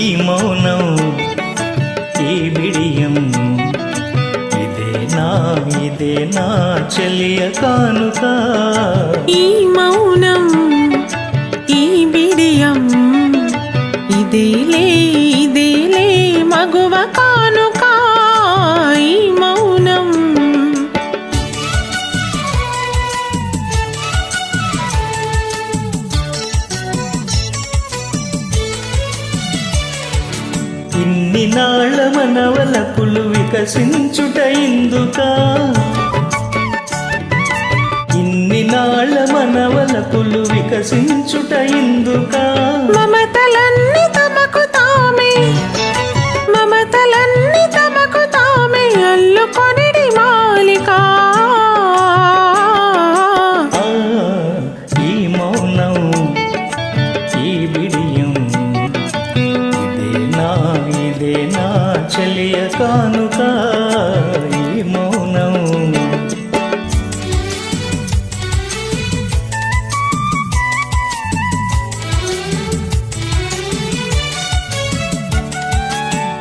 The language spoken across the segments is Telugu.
ఈ మౌనం ఈ బిడియం ఇదే నా చెలియ కానుక. ఈ మౌనం ఈ బిడియం ఇదేలే మగువ కానుక. ఈ మౌనం ఇన్ని నాళ్ళ మనవలపులు వికసించుట ఇందుక. ఇన్ని నాళ్ళ మనవలపులు వికసించుట ఇందుక. మమతలన్నీ తమకు తామే అల్లుకొనిడి మాలిక. ఈ మౌనం ఈ బిడియం ఇదే నా చెలియ కానుక. ఈ మౌనం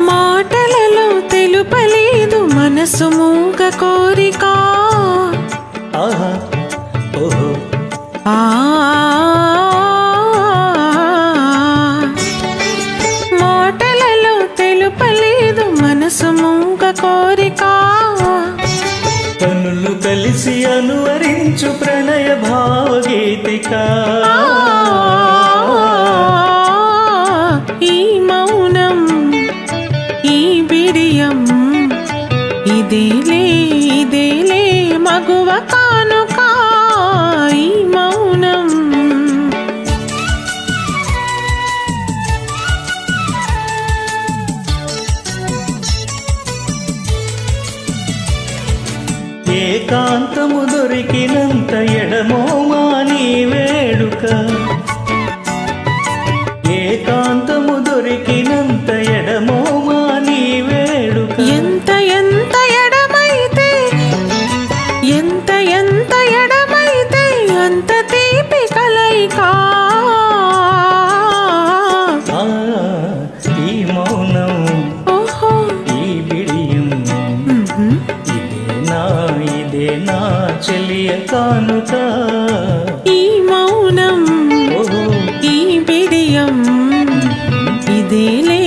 మాటలలో తెలుపలేదు మనసు మూగ కోరిక. ఆహా ఓహో మాటలలో తెలుపలేదు మనసు మూగ కోరిక. కనులు కలిసి అనువరించు ప్రణయ భావగీతిక. ఈ మౌనం ఈ బిడియం ఇదేలే మగువ కానుక. ఈ మౌనం ఏకాంతము దొరికినంత ఎడమోమా నీ వేడుక. ఏకాంతము దొరికినంత ఎడమోమా నీ వేడుక. ఎంత ఎడమైతే అంత తీపి కలయిక. ఈ మౌనం ఓహో ఈ బిడియం ఇదే నా చెలియ కానుక. ఈ మౌనం ఓహో ఈ బిడియం ఇదేలే